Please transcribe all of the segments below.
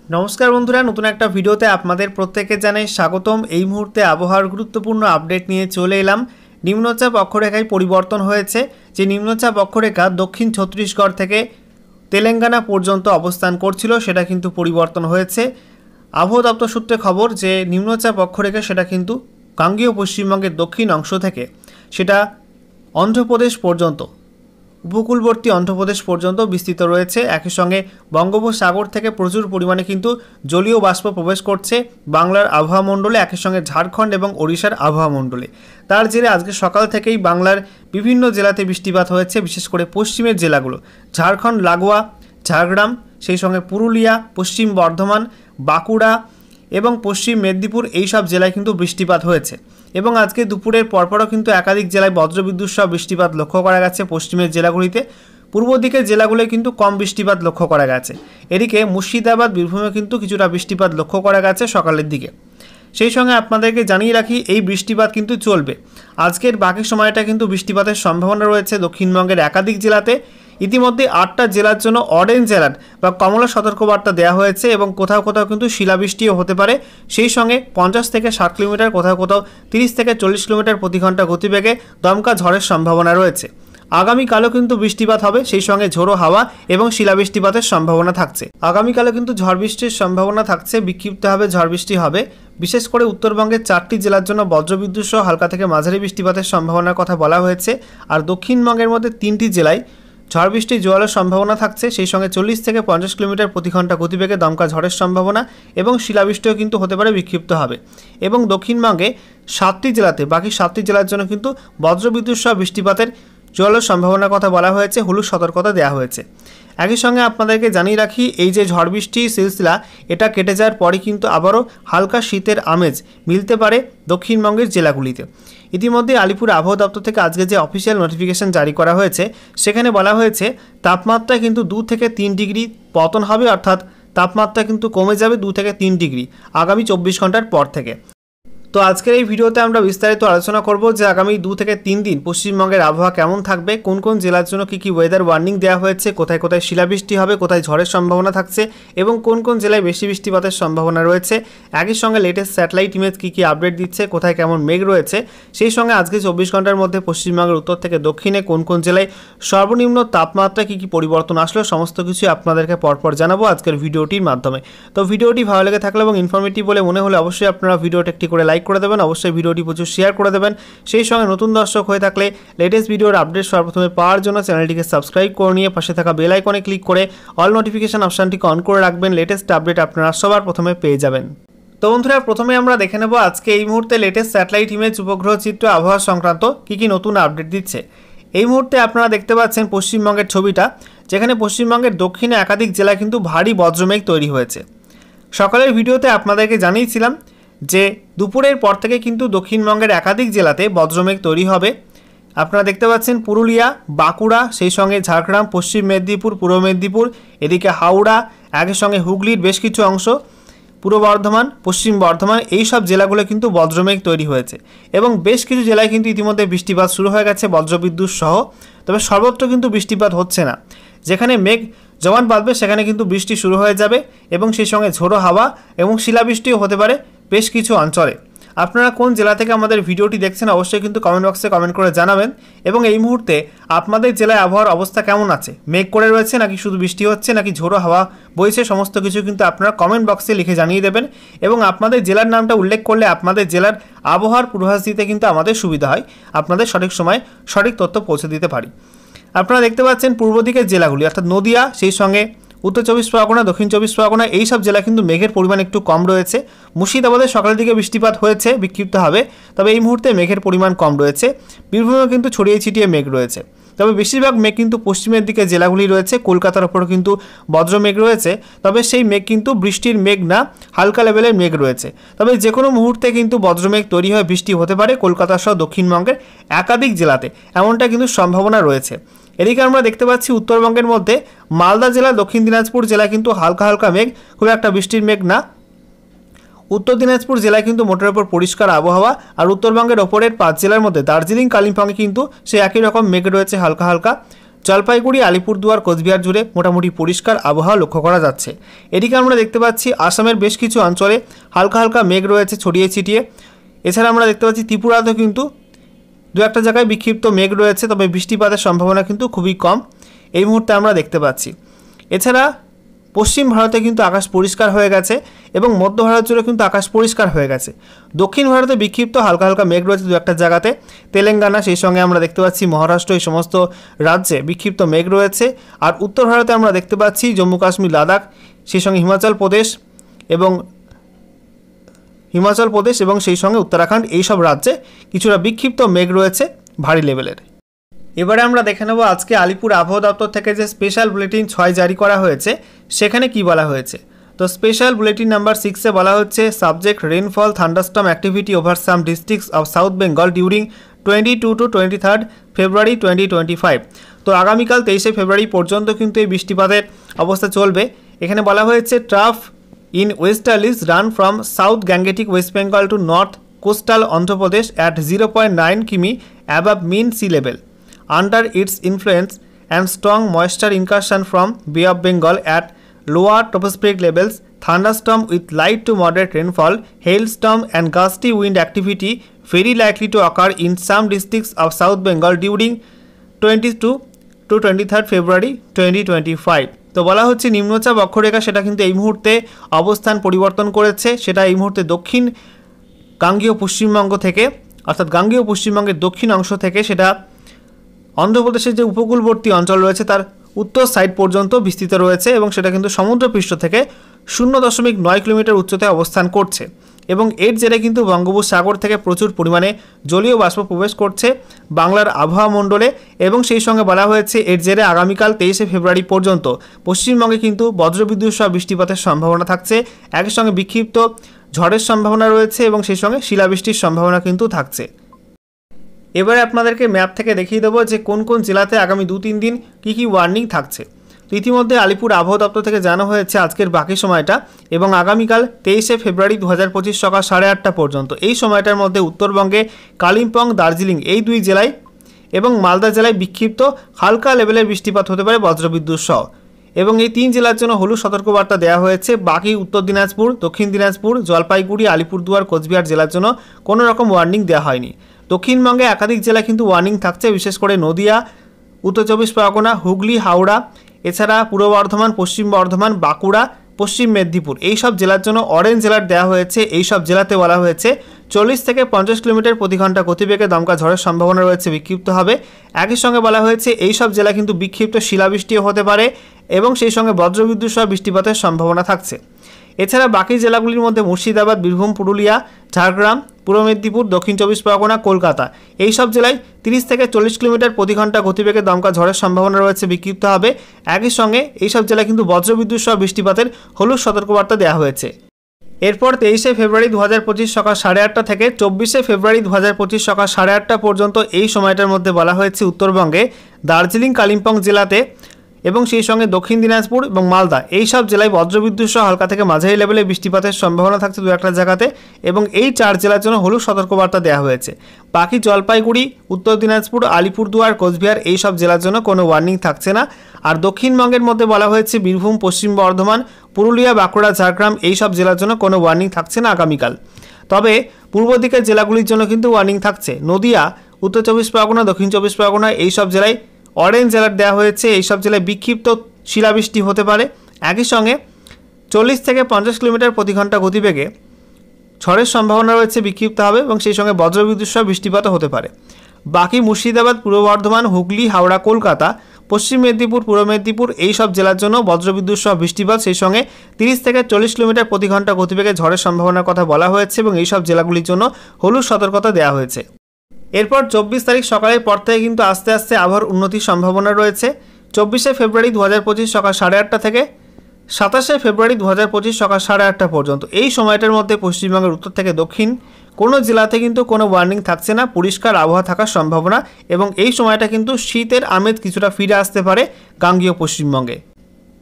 नमस्कार बंधुरा नतून एक भिडियोते आपनादेर प्रत्येके जानाई स्वागतम। এই মুহূর্তে আবহাওয়ার গুরুত্বপূর্ণ আপডেট নিয়ে চলে এলাম। নিম্নচাপ অক্ষরেখায় পরিবর্তন হয়েছে। যে নিম্নচাপ অক্ষরেখা দক্ষিণ ছত্তিশগড় থেকে তেলেঙ্গানা পর্যন্ত অবস্থান করছিল সেটা কিন্তু পরিবর্তন হয়েছে। আবহাওয়া দপ্তর সূত্রে খবর যে নিম্নচাপ অক্ষরেখা সেটা কিন্তু গাঙ্গেয় পশ্চিমবঙ্গের দক্ষিণ অংশ থেকে সেটা অন্ধ্রপ্রদেশ পর্যন্ত উপকূলবর্তী অন্ধ্রপ্রদেশ পর্যন্ত বিস্তৃত রয়েছে। একই সঙ্গে বঙ্গোপসাগর থেকে প্রচুর পরিমাণে কিন্তু জলীয় বাষ্প প্রবেশ করছে বাংলার আবহাওয়া মণ্ডলে, একই সঙ্গে ঝাড়খণ্ড এবং ওড়িশার আবহাওয়া মণ্ডলে। তার জেরে আজকে সকাল থেকেই বাংলার বিভিন্ন জেলাতে বৃষ্টিপাত হয়েছে, বিশেষ করে পশ্চিমের জেলাগুলো ঝাড়খণ্ড লাগোয়া ঝাড়গ্রাম, সেই সঙ্গে পুরুলিয়া, পশ্চিম বর্ধমান, বাঁকুড়া এবং পশ্চিম মেদিনীপুর এই সব জেলায় কিন্তু বৃষ্টিপাত হয়েছে। এবং আজকে দুপুরের পরপরও কিন্তু একাধিক জেলায় বজ্রবিদ্যুৎ সহ বৃষ্টিপাত লক্ষ্য করা গেছে পশ্চিমের জেলাগুলিতে। পূর্ব দিকের জেলাগুলোয় কিন্তু কম বৃষ্টিপাত লক্ষ্য করা গেছে। এদিকে মুর্শিদাবাদ বীরভূমে কিন্তু কিছুটা বৃষ্টিপাত লক্ষ্য করা গেছে সকালের দিকে। সেই সঙ্গে আপনাদেরকে জানিয়ে রাখি এই বৃষ্টিপাত কিন্তু চলবে। আজকের বাকি সময়টা কিন্তু বৃষ্টিপাতের সম্ভাবনা রয়েছে দক্ষিণবঙ্গের একাধিক জেলাতে। ইতিমধ্যে 8টা জেলার জন্য অরেঞ্জ অ্যালার্ট বা কমলা সতর্কবার্তা দেওয়া হয়েছে এবং কোথাও কোথাও কিন্তু শিলাবৃষ্টিও হতে পারে। সেই সঙ্গে 50 থেকে 60 কিলোমিটার, কোথাও কোথাও 30 থেকে 40 কিলোমিটার প্রতি ঘন্টা গতিবেগে দমকা ঝড়ের সম্ভাবনা রয়েছে। আগামীকালও কিন্তু বৃষ্টিপাত হবে, সেই সঙ্গে ঝোড়ো হাওয়া এবং শিলাবৃষ্টিপাতের সম্ভাবনা থাকছে। আগামীকালও কিন্তু ঝড় বৃষ্টির সম্ভাবনা থাকছে, বিক্ষিপ্তভাবে ঝড় বৃষ্টি হবে। বিশেষ করে উত্তরবঙ্গের 4টি জেলার জন্য বজ্রবিদ্যুৎ সহ হালকা থেকে মাঝারি বৃষ্টিপাতের সম্ভাবনার কথা বলা হয়েছে। আর দক্ষিণবঙ্গের মধ্যে 3টি জেলায় ঝড় বৃষ্টির জোয়ারের সম্ভাবনা থাকছে, সেই সঙ্গে 40 থেকে 50 কিলোমিটার প্রতি ঘন্টা গতিবেগে দমকা ঝড়ের সম্ভাবনা এবং শিলাবৃষ্টিও কিন্তু হতে পারে, বিক্ষিপ্ত হবে। এবং দক্ষিণবঙ্গে 7টি জেলাতে, বাকি 7টি জেলার জন্য কিন্তু বজ্রবিদ্যুৎ সহ বৃষ্টিপাতের জোয়ারের সম্ভাবনার কথা বলা হয়েছে, হলুদ সতর্কতা দেওয়া হয়েছে। একই সঙ্গে আপনাদেরকে জানিয়ে রাখি এই যে ঝড় বৃষ্টির সিলসিলা এটা কেটে যাওয়ার পরে কিন্তু আবারও হালকা শীতের আমেজ মিলতে পারে দক্ষিণবঙ্গের জেলাগুলিতে। ইতিমধ্যে আলিপুর আবহাওয়া দপ্তর থেকে আজকে যে অফিসিয়াল নোটিফিকেশন জারি করা হয়েছে সেখানে বলা হয়েছে তাপমাত্রা কিন্তু 2 থেকে 3 ডিগ্রি পতন হবে, অর্থাৎ তাপমাত্রা কিন্তু কমে যাবে 2 থেকে 3 ডিগ্রি আগামী 24 ঘন্টার পর থেকে। তো আজকের এই ভিডিওতে আমরা বিস্তারিত আলোচনা করব যে আগামী 2 থেকে 3 দিন পশ্চিমবঙ্গের আবহাওয়া কেমন থাকবে, কোন কোন জেলার জন্য কী কী ওয়েদার ওয়ার্নিং দেওয়া হয়েছে, কোথায় কোথায় শিলাবৃষ্টি হবে, কোথায় ঝড়ের সম্ভাবনা থাকছে এবং কোন কোন জেলায় বেশি বৃষ্টিপাতের সম্ভাবনা রয়েছে। একই সঙ্গে লেটেস্ট স্যাটেলাইট ইমেজ কী কী আপডেট দিচ্ছে, কোথায় কেমন মেঘ রয়েছে। সেই সঙ্গে আজকে 24 ঘন্টার মধ্যে পশ্চিমবঙ্গের উত্তর থেকে দক্ষিণে কোন কোন জেলায় সর্বনিম্ন তাপমাত্রা কী কী পরিবর্তন আসলো সমস্ত কিছু আপনাদেরকে পরপর জানাবো আজকের ভিডিওটির মাধ্যমে। তো ভিডিওটি ভালো লেগে থাকলে এবং ইনফরমেটিভ বলে মনে হলে অবশ্যই আপনারা ভিডিওটা একটি করে লাইক করে দেবেন, অবশ্যই ভিডিওটি প্রচুর শেয়ার করে দেবেন। সেই সঙ্গে নতুন দর্শক হয়ে থাকলে লেটেস্ট ভিডিওর আপডেট সর্বপ্রথমে পাওয়ার জন্য চ্যানেলটিকে সাবস্ক্রাইব করে নিয়ে পাশে থাকা বেল আইকনে ক্লিক করে অল নোটিফিকেশন অপশনটিকে অন করে রাখবেন, লেটেস্ট আপডেট আপনারা সবার প্রথমে পেয়ে যাবেন। তো বন্ধুরা প্রথমে আমরা দেখে নেব আজকে এই মুহূর্তে লেটেস্ট স্যাটেলাইট ইমেজ, উপগ্রহ চিত্র, আবহাওয়া সংক্রান্ত কী কী নতুন আপডেট দিচ্ছে। এই মুহূর্তে আপনারা দেখতে পাচ্ছেন পশ্চিমবঙ্গের ছবিটা, যেখানে পশ্চিমবঙ্গের দক্ষিণে একাধিক জেলায় কিন্তু ভারী বজ্রমেঘ তৈরি হয়েছে। সকালের ভিডিওতে আপনাদেরকে জানিয়েছিলাম যে দুপুরের পর থেকে কিন্তু দক্ষিণবঙ্গের একাধিক জেলাতে বজ্রমেঘ তৈরি হবে। আপনারা দেখতে পাচ্ছেন পুরুলিয়া, বাঁকুড়া, সেই সঙ্গে ঝাড়গ্রাম, পশ্চিম মেদিনীপুর, পূর্ব মেদিনীপুর, এদিকে হাওড়া, একই সঙ্গে হুগলির বেশ কিছু অংশ, পূর্ব বর্ধমান, পশ্চিম বর্ধমান, এই সব জেলাগুলো কিন্তু বজ্রমেঘ তৈরি হয়েছে এবং বেশ কিছু জেলায় কিন্তু ইতিমধ্যে বৃষ্টিপাত শুরু হয়ে গেছে বজ্রবিদ্যুৎ সহ। তবে সর্বত্র কিন্তু বৃষ্টিপাত হচ্ছে না। যেখানে মেঘ জমাট বাঁধবে সেখানে কিন্তু বৃষ্টি শুরু হয়ে যাবে এবং সেই সঙ্গে ঝোড়ো হাওয়া এবং শিলাবৃষ্টিও হতে পারে বেশ কিছু অঞ্চলে। আপনারা কোন জেলা থেকে আমাদের ভিডিওটি দেখছেন অবশ্যই কিন্তু কমেন্ট বক্সে কমেন্ট করে জানাবেন। এবং এই মুহূর্তে আপনাদের জেলায় আবহাওয়ার অবস্থা কেমন আছে, মেঘ করে রয়েছে নাকি শুধু বৃষ্টি হচ্ছে নাকি ঝোড়ো হাওয়া বইছে, সমস্ত কিছু কিন্তু আপনারা কমেন্ট বক্সে লিখে জানিয়ে দেবেন। এবং আপনাদের জেলার নামটা উল্লেখ করলে আপনাদের জেলার আবহাওয়ার পূর্বাভাস দিতে কিন্তু আমাদের সুবিধা হয়, আপনাদের সঠিক সময় সঠিক তথ্য পৌঁছে দিতে পারি। আপনারা দেখতে পাচ্ছেন পূর্ব দিকের জেলাগুলি অর্থাৎ নদিয়া, সেই সঙ্গে উত্তর 24 পরগনা, দক্ষিণ 24 পরগনা, এই সব জেলা কিন্তু মেঘের পরিমাণ একটু কম রয়েছে। মুর্শিদাবাদে সকালের দিকে বৃষ্টিপাত হয়েছে, বিক্ষিপ্ত হবে, তবে এই মুহূর্তে মেঘের পরিমাণ কম রয়েছে। বীরভূমে কিন্তু ছড়িয়ে ছিটিয়ে মেঘ রয়েছে, তবে বেশিরভাগ মেঘ কিন্তু পশ্চিমের দিকে জেলাগুলি রয়েছে। কলকাতার ওপরও কিন্তু বজ্রমেঘ রয়েছে, তবে সেই মেঘ কিন্তু বৃষ্টির মেঘ না, হালকা লেভেলের মেঘ রয়েছে। তবে যে কোনো মুহূর্তে কিন্তু বজ্রমেঘ তৈরি হয়ে বৃষ্টি হতে পারে কলকাতা সহ দক্ষিণবঙ্গের একাধিক জেলাতে, এমনটা কিন্তু সম্ভাবনা রয়েছে। এদিকে আমরা দেখতে পাচ্ছি উত্তরবঙ্গের মধ্যে মালদা জেলা, দক্ষিণ দিনাজপুর জেলায় কিন্তু হালকা হালকা মেঘ, খুব একটা বৃষ্টির মেঘ না। উত্তর দিনাজপুর জেলায় কিন্তু মোটের ওপর পরিষ্কার আবহাওয়া। আর উত্তরবঙ্গের ওপরের 5 জেলার মধ্যে দার্জিলিং, কালিম্পংয়ে কিন্তু সেই একই রকম মেঘ রয়েছে হালকা হালকা। জলপাইগুড়ি, আলিপুরদুয়ার, কোচবিহার জুড়ে মোটামুটি পরিষ্কার আবহাওয়া লক্ষ্য করা যাচ্ছে। এদিকে আমরা দেখতে পাচ্ছি আসামের বেশ কিছু অঞ্চলে হালকা হালকা মেঘ রয়েছে ছড়িয়ে ছিটিয়ে। এছাড়া আমরা দেখতে পাচ্ছি ত্রিপুরাতেও কিন্তু দু একটা জায়গায় বিক্ষিপ্ত মেঘ রয়েছে, তবে বৃষ্টিপাতের সম্ভাবনা কিন্তু খুবই কম এই মুহূর্তে আমরা দেখতে পাচ্ছি। এছাড়া পশ্চিম ভারতে কিন্তু আকাশ পরিষ্কার হয়ে গেছে এবং মধ্য ভারত জুড়ে কিন্তু আকাশ পরিষ্কার হয়ে গেছে। দক্ষিণ ভারতে বিক্ষিপ্ত হালকা হালকা মেঘ রয়েছে দু একটা জায়গাতে, তেলেঙ্গানা, সেই সঙ্গে আমরা দেখতে পাচ্ছি মহারাষ্ট্র, এই সমস্ত রাজ্যে বিক্ষিপ্ত মেঘ রয়েছে। আর উত্তর ভারতে আমরা দেখতে পাচ্ছি জম্মু কাশ্মীর, লাদাখ, সেই সঙ্গে হিমাচল প্রদেশ এবং সেই সঙ্গে উত্তরাখণ্ড, এই সব রাজ্যে কিছুটা বিক্ষিপ্ত মেঘ রয়েছে ভারী লেভেলের। এবারে আমরা দেখে নেব আজকে আলিপুর আবহাওয়া দপ্তর থেকে যে স্পেশাল বুলেটিন 6 জারি করা হয়েছে সেখানে কি বলা হয়েছে। তো স্পেশাল বুলেটিন নাম্বার 6-এ বলা হচ্ছে subject rainfall thunderstorm activity over some districts of south Bengal during 22 to 23 ফেব্রুয়ারি 2025। তো আগামীকাল 23শে ফেব্রুয়ারি পর্যন্ত কিন্তু এই বৃষ্টিপাতের অবস্থা চলবে। এখানে বলা হয়েছে trough in westerlies run from south Gangetic West Bengal to north coastal Andhra Pradesh at 0.9 কিমি above mean sea level. Under its influence and strong moisture incursion from Bay of Bengal at lower tropospheric levels, thunderstorm with light to moderate rainfall, hailstorm and gusty wind activity very likely to occur in some districts of South Bengal during 22 to 23 February 2025। তো বলা হচ্ছে নিম্নচাপ অক্ষরেখা সেটা কিন্তু এই মুহূর্তে অবস্থান পরিবর্তন করেছে, সেটা এই মুহূর্তে দক্ষিণ গাঙ্গেয় পশ্চিমবঙ্গ থেকে, অর্থাৎ গাঙ্গেয় পশ্চিমবঙ্গের দক্ষিণ অংশ থেকে সেটা অন্ধ্রপ্রদেশের যে উপকূলবর্তী অঞ্চল রয়েছে তার উত্তর সাইড পর্যন্ত বিস্তৃত রয়েছে এবং সেটা কিন্তু সমুদ্রপৃষ্ঠ থেকে 0.9 কিলোমিটার উচ্চতায় অবস্থান করছে এবং এর জেরে কিন্তু বঙ্গোপসাগর থেকে প্রচুর পরিমাণে জলীয় বাষ্প প্রবেশ করছে বাংলার আবহাওয়া মণ্ডলে এবং সেই সঙ্গে বলা হয়েছে এর জেরে আগামীকাল 23শে ফেব্রুয়ারি পর্যন্ত পশ্চিমবঙ্গে কিন্তু বজ্রবিদ্যুৎ সহ বৃষ্টিপাতের সম্ভাবনা থাকছে। একই সঙ্গে বিক্ষিপ্ত ঝড়ের সম্ভাবনা রয়েছে এবং সেই সঙ্গে শিলাবৃষ্টির সম্ভাবনা কিন্তু থাকছে। এবারে আপনাদেরকে ম্যাপ থেকে দেখিয়ে দেবো যে কোন কোন জেলাতে আগামী 2-3 দিন কী কী ওয়ার্নিং থাকছে। তো ইতিমধ্যে আলিপুর আবহাওয়া দপ্তর থেকে জানানো হয়েছে আজকের বাকি সময়টা এবং আগামীকাল 23শে ফেব্রুয়ারি 2025 সকাল 8:30 পর্যন্ত এই সময়টার মধ্যে উত্তরবঙ্গে কালিম্পং, দার্জিলিং এই দুই জেলায় এবং মালদা জেলায় বিক্ষিপ্ত হালকা লেভেলের বৃষ্টিপাত হতে পারে বজ্রবিদ্যুৎ সহ এবং এই 3 জেলার জন্য হলুদ সতর্কবার্তা দেওয়া হয়েছে। বাকি উত্তর দিনাজপুর, দক্ষিণ দিনাজপুর, জলপাইগুড়ি, আলিপুরদুয়ার, কোচবিহার জেলার জন্য কোনো রকম ওয়ার্নিং দেওয়া হয়নি। দক্ষিণবঙ্গে একাধিক জেলায় কিন্তু ওয়ার্নিং থাকছে, বিশেষ করে নদিয়া, উত্তর চব্বিশ পরগনা, হুগলি, হাওড়া, এছাড়া পূর্ব বর্ধমান, পশ্চিম বর্ধমান, বাঁকুড়া, পশ্চিম মেদিনীপুর এই সব জেলার জন্য অরেঞ্জ অ্যালার্ট দেওয়া হয়েছে। এই সব জেলাতে বলা হয়েছে 40 থেকে 50 কিলোমিটার প্রতি ঘন্টা গতিবেগে দমকা ঝড়ের সম্ভাবনা রয়েছে, বিক্ষিপ্ত হবে। একই সঙ্গে বলা হয়েছে এই সব জেলা কিন্তু বিক্ষিপ্ত শিলাবৃষ্টিও হতে পারে এবং সেই সঙ্গে বজ্রবিদ্যুৎ সহ বৃষ্টিপাতের সম্ভাবনা থাকছে। এছাড়া বাকি জেলাগুলির মধ্যে মুর্শিদাবাদ, বীরভূম, পুরুলিয়া, ঝাড়গ্রাম, পূর্ব মেদিনীপুর, দক্ষিণ চব্বিশ পরগনা, কলকাতা এই সব জেলায় 30 থেকে 40 কিলোমিটার প্রতি ঘন্টা গতিবেগে দমকা ঝড়ের সম্ভাবনা রয়েছে, বিক্ষিপ্ত হবে। একই সঙ্গে এই সব জেলায় কিন্তু বজ্রবিদ্যুৎ সহ বৃষ্টিপাতের হলুদ সতর্কবার্তা দেওয়া হয়েছে। এরপর 23শে ফেব্রুয়ারি 2025 সকাল 8:30 থেকে 24শে ফেব্রুয়ারি 2025 সকাল 8:30 পর্যন্ত এই সময়টার মধ্যে বলা হয়েছে উত্তরবঙ্গে দার্জিলিং, কালিম্পং জেলাতে এবং সেই সঙ্গে দক্ষিণ দিনাজপুর এবং মালদা এই সব জেলায় বজ্রবিদ্যুৎ সহ হালকা থেকে মাঝারি লেভেলে বৃষ্টিপাতের সম্ভাবনা থাকছে দু একটা জায়গাতে এবং এই 4 জেলার জন্য হলুদ সতর্কবার্তা দেওয়া হয়েছে। বাকি জলপাইগুড়ি, উত্তর দিনাজপুর, আলিপুরদুয়ার, কোচবিহার এই সব জেলার জন্য কোনো ওয়ার্নিং থাকছে না। আর দক্ষিণবঙ্গের মধ্যে বলা হয়েছে বীরভূম, পশ্চিম বর্ধমান, পুরুলিয়া, বাঁকুড়া, ঝাড়গ্রাম এই সব জেলার জন্য কোনো ওয়ার্নিং থাকছে না আগামীকাল। তবে পূর্ব দিকের জেলাগুলির জন্য কিন্তু ওয়ার্নিং থাকছে। নদিয়া, উত্তর চব্বিশ পরগনা, দক্ষিণ চব্বিশ পরগনা এই সব জেলায় অরেঞ্জ অ্যালার্ট দেওয়া হয়েছে। এই সব জেলায় বিক্ষিপ্ত শিলাবৃষ্টি হতে পারে। একই সঙ্গে 40 থেকে 50 কিলোমিটার প্রতি ঘন্টা গতিবেগে ঝড়ের সম্ভাবনা রয়েছে, বিক্ষিপ্ত হবে এবং সেই সঙ্গে বজ্রবিদ্যুৎ সহ বৃষ্টিপাতও হতে পারে। বাকি মুর্শিদাবাদ, পূর্ব বর্ধমান, হুগলি, হাওড়া, কলকাতা, পশ্চিম মেদিনীপুর, পূর্ব মেদিনীপুর এই সব জেলার জন্য বজ্রবিদ্যুৎ সহ বৃষ্টিপাত, সেই সঙ্গে 30 থেকে 40 কিলোমিটার প্রতি ঘন্টা গতিবেগে ঝড়ের সম্ভাবনার কথা বলা হয়েছে এবং এই সব জেলাগুলির জন্য হলুদ সতর্কতা দেওয়া হয়েছে। এরপর 24 তারিখ সকালের পর থেকে কিন্তু আস্তে আস্তে আবহাওয়ার উন্নতির সম্ভাবনা রয়েছে। 24শে ফেব্রুয়ারি 2025 সকাল 8:30 থেকে 27শে ফেব্রুয়ারি 2025 সকাল 8:30 পর্যন্ত এই সময়টার মধ্যে পশ্চিমবঙ্গের উত্তর থেকে দক্ষিণ কোনো জেলাতে কিন্তু কোনো ওয়ার্নিং থাকছে না, পরিষ্কার আবহাওয়া থাকার সম্ভাবনা এবং এই সময়টা কিন্তু শীতের আমেজ কিছুটা ফিরে আসতে পারে গাঙ্গেয় পশ্চিমবঙ্গে।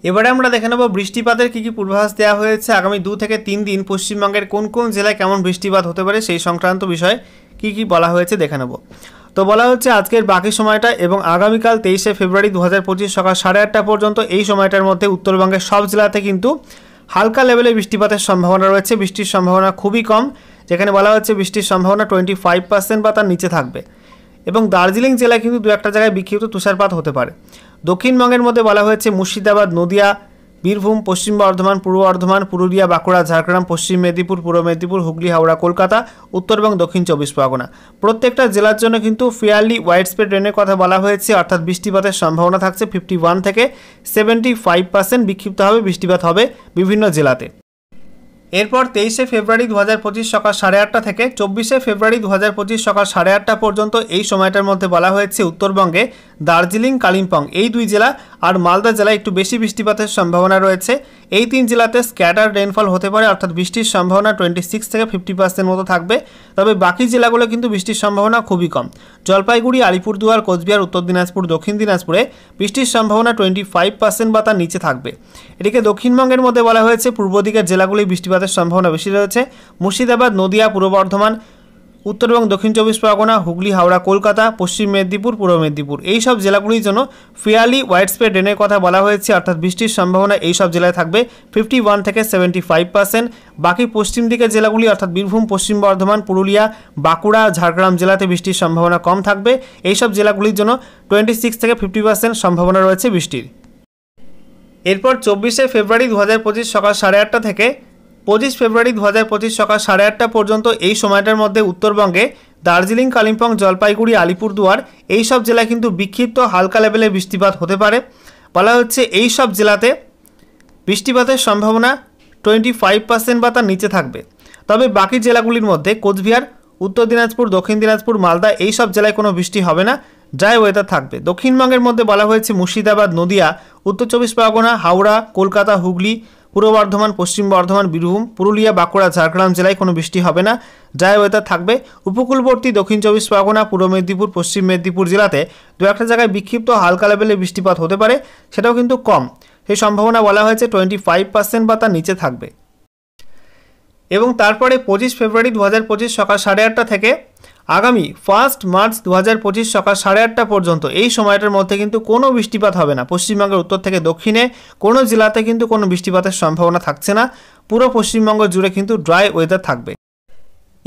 এবারে আমরা দেখে নেব বৃষ্টিপাতের কী কী পূর্বাভাস দেওয়া হয়েছে আগামী 2 থেকে 3 দিন পশ্চিমবঙ্গের কোন কোন জেলায় কেমন বৃষ্টিপাত হতে পারে সেই সংক্রান্ত বিষয়ে কী কী বলা হয়েছে দেখে নেব। তো বলা হচ্ছে আজকের বাকি সময়টা এবং আগামীকাল 23শে ফেব্রুয়ারি 2025 সকাল 8:30 পর্যন্ত এই সময়টার মধ্যে উত্তরবঙ্গের সব জেলাতে কিন্তু হালকা লেভেলে বৃষ্টিপাতের সম্ভাবনা রয়েছে। বৃষ্টির সম্ভাবনা খুবই কম, যেখানে বলা হচ্ছে বৃষ্টির সম্ভাবনা 25% বা তার নিচে থাকবে। এবং দার্জিলিং জেলায় কিন্তু দু একটা জায়গায় বিক্ষিপ্ত তুষারপাত হতে পারে। দক্ষিণবঙ্গের মধ্যে বলা হয়েছে মুর্শিদাবাদ, নদিয়া, বীরভূম, পশ্চিম বর্ধমান, পূর্ব বর্ধমান, পুরুলিয়া, বাঁকুড়া, ঝাড়গ্রাম, পশ্চিম মেদিনীপুর, পূর্ব মেদিনীপুর, হুগলি, হাওড়া, কলকাতা, উত্তর এবং দক্ষিণ 24 পরগনা প্রত্যেকটা জেলার জন্য কিন্তু ফেয়ারলি ওয়াইড স্প্রেড রেনের কথা বলা হয়েছে, অর্থাৎ বৃষ্টিপাতের সম্ভাবনা থাকছে 51 থেকে 75%। বিক্ষিপ্তভাবে বৃষ্টিপাত হবে বিভিন্ন জেলাতে। এরপর 23শে ফেব্রুয়ারি 2025 সকাল 8:30 থেকে 24শে ফেব্রুয়ারি 2025 সকাল 8:30 পর্যন্ত এই সময়টার মধ্যে বলা হয়েছে উত্তরবঙ্গে দার্জিলিং, কালিম্পং এই দুই জেলা আর মালদা জেলায় একটু বেশি বৃষ্টিপাতের সম্ভাবনা রয়েছে। এই তিন জেলাতে স্ক্যাটার রেনফল হতে পারে, অর্থাৎ বৃষ্টির সম্ভাবনা 26 থেকে 50% মতো থাকবে। তবে বাকি জেলাগুলো কিন্তু বৃষ্টির সম্ভাবনা খুবই কম। জলপাইগুড়ি, আলিপুরদুয়ার, কোচবিহার, উত্তর দিনাজপুর, দক্ষিণ দিনাজপুরে বৃষ্টির সম্ভাবনা 25% বা তার নিচে থাকবে। এদিকে দক্ষিণবঙ্গের মধ্যে বলা হয়েছে পূর্ব দিকের জেলাগুলি বৃষ্টিপাতের সম্ভাবনা বেশি রয়েছে। মুর্শিদাবাদ, নদিয়া, পূর্ব বর্ধমান, উত্তর এবং দক্ষিণ 24 পরগনা, হুগলি, হাওড়া, কলকাতা, পশ্চিম মেদিনীপুর, পূর্ব মেদিনীপুর এই সব জেলাগুলির জন্য ফেয়ারলি ওয়াইড স্প্রেড রেনের কথা বলা হয়েছে, অর্থাৎ বৃষ্টির সম্ভাবনা এই সব জেলায় থাকবে 51 থেকে 75%। বাকি পশ্চিম দিকের জেলাগুলি অর্থাৎ বীরভূম, পশ্চিম বর্ধমান, পুরুলিয়া, বাঁকুড়া, ঝাড়গ্রাম জেলাতে বৃষ্টির সম্ভাবনা কম থাকবে। এই সব জেলাগুলির জন্য 26 থেকে 50% সম্ভাবনা রয়েছে বৃষ্টির। এরপর 24শে ফেব্রুয়ারি 2025 সকাল 8:30 থেকে 25 ফেব্রুয়ারি 2025 সকাল 8:30 পর্যন্ত এই সময়টার মধ্যে উত্তরবঙ্গে দার্জিলিং, কালিম্পং, জলপাইগুড়ি, আলিপুরদুয়ার এই সব জেলায় কিন্তু বিক্ষিপ্ত হালকা লেভেলে বৃষ্টিপাত হতে পারে। বলা হচ্ছে এই সব জেলাতে বৃষ্টিপাতের সম্ভাবনা 25% বা তার নিচে থাকবে। তবে বাকি জেলাগুলির মধ্যে কোচবিহার, উত্তর দিনাজপুর, দক্ষিণ দিনাজপুর, মালদা এই সব জেলায় কোনো বৃষ্টি হবে না, ড্রাই ওয়েদার থাকবে। দক্ষিণবঙ্গের মধ্যে বলা হয়েছে মুর্শিদাবাদ, নদিয়া, উত্তর 24 পরগনা, হাওড়া, কলকাতা, হুগলি, পূর্ব বর্ধমান, পশ্চিম বর্ধমান, বীরভূম, পুরুলিয়া, বাঁকুড়া, ঝাড়গ্রাম জেলায় কোনো বৃষ্টি হবে না, ড্রাই ওয়েদার থাকবে। উপকূলবর্তী দক্ষিণ 24 পরগনা, পূর্ব মেদিনীপুর, পশ্চিম মেদিনীপুর জেলাতে দু একটা জায়গায় বিক্ষিপ্ত হালকা লেভেলে বৃষ্টিপাত হতে পারে, সেটাও কিন্তু কম। সেই সম্ভাবনা বলা হয়েছে 25% বা তার নিচে থাকবে। এবং তারপরে 25 ফেব্রুয়ারি 2025 সকাল 8:30 থেকে আগামী 1 মার্চ 2025 সকাল 8:30 পর্যন্ত এই সময়টার মধ্যে কিন্তু কোনো বৃষ্টিপাত হবে না। পশ্চিমবঙ্গের উত্তর থেকে দক্ষিণে কোনো জেলাতে কিন্তু কোনো বৃষ্টিপাতের সম্ভাবনা থাকছে না। পুরো পশ্চিমবঙ্গ জুড়ে কিন্তু ড্রাই ওয়েদার থাকবে।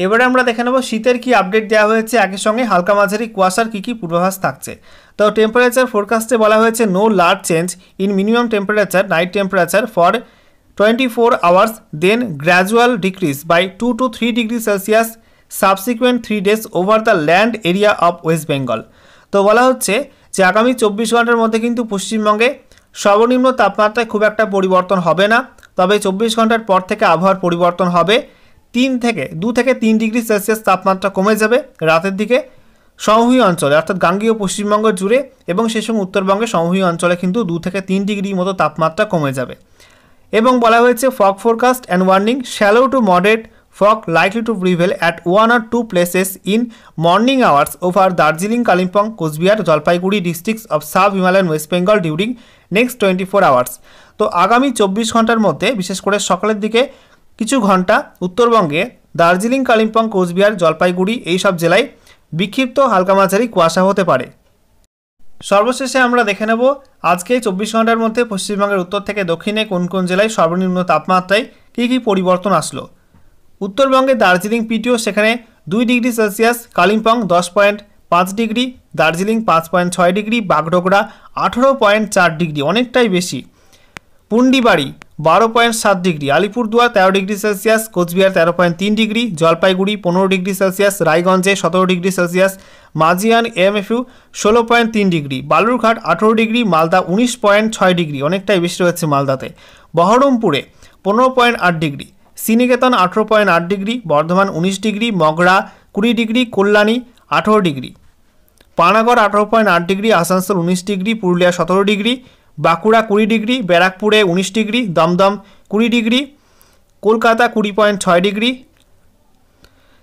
এবারে আমরা দেখে নেব শীতের কি আপডেট দেওয়া হয়েছে, একই সঙ্গে হালকা মাঝারি কুয়াশার কী পূর্বাভাস থাকছে। তো টেম্পারেচার ফোরকাস্টে বলা হয়েছে no large change in minimum temperature, night temperature for 24 hours, then gradual decrease by 2 to 3 degrees Celsius subsequent 3 days over the land area of West Bengal। তো বলা হচ্ছে যে আগামী 24 ঘন্টার মধ্যে কিন্তু পশ্চিমবঙ্গে সর্বনিম্ন তাপমাত্রায় খুব একটা পরিবর্তন হবে না। তবে 24 ঘন্টার পর থেকে আবহাওয়ার পরিবর্তন হবে, 2 থেকে 3 ডিগ্রি সেলসিয়াস তাপমাত্রা কমে যাবে রাতের দিকে সমভূমি অঞ্চলে, অর্থাৎ গাঙ্গেয় পশ্চিমবঙ্গ জুড়ে এবং সেই সঙ্গে উত্তরবঙ্গে সমভূমি অঞ্চলে কিন্তু 2 থেকে 3 ডিগ্রি মতো তাপমাত্রা কমে যাবে। এবং বলা হয়েছে fog forecast and warning, shallow to moderate fog likely to prevail at 1 or 2 places in morning hours over Darjeeling, Kalimpong, Cooch Behar, Jalpaiguri districts of sub Himalayan West Bengal during next 24 hours। তো আগামী 24 ঘন্টার মধ্যে বিশেষ করে সকালের দিকে কিছু ঘন্টা উত্তরবঙ্গে দার্জিলিং, কালিম্পং, কোচবিহার, জলপাইগুড়ি এই সব জেলায় বিক্ষিপ্ত হালকা মাঝারি কুয়াশা হতে পারে। সর্বশেষে আমরা দেখে নেব আজকে 24 ঘন্টার মধ্যে পশ্চিমবঙ্গের উত্তর থেকে দক্ষিণে কোন কোন জেলায় সর্বনিম্ন তাপমাত্রায় কী পরিবর্তন আসলো। উত্তরবঙ্গে দার্জিলিং পিটিও সেখানে 2 degree Celsius, Kalimpong 10.5 degree, Darjeeling 5.6 degree, Bagdogra 18.4 degree অনেকটাই বেশি, Pundibari 12.7 degree, Alipurduar 13 degree Celsius, Cooch Behar 13.3 degree, Jalpaiguri 15 degree Celsius, রায়গঞ্জে 17 degree Celsius, Majhian MFU 16.3 degree, Balurghat 18 degree, Malda 19.6 degree অনেকটাই বেশি রয়েছে মালদাতে, বহরমপুরে 15.8 degree, Sriniketan 18.8 degree, Bardhaman 19 degree, Magra 20 degree, Kalyani 18 degree, Panagarh 18.8 degree, Asansol 19 degree, Purulia 17 degree, Bankura 20 degree, ব্যারাকপুরে 19 degree, Dum Dum 20 degree, Kolkata 20.6 degree,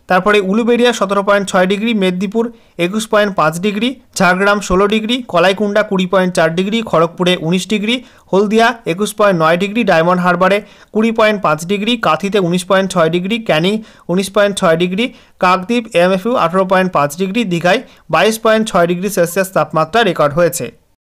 তারপরে Uluberia 17.6 degree, Medinipur 21.5 degree, Jhargram 16 degree, Kalaikunda 20.4 degree, খড়গপুরে 19 ডিগ্রি, হলদিয়া 21.9 ডিগ্রি, ডায়মন্ড হারবারে 20.5 ডিগ্রি, কাঁথিতে 19.6 degree, Canning 19.6 degree, Kakdwip MFU 18.5 degree, দীঘায় 22.6 ডিগ্রি সেলসিয়াস তাপমাত্রা রেকর্ড হয়েছে।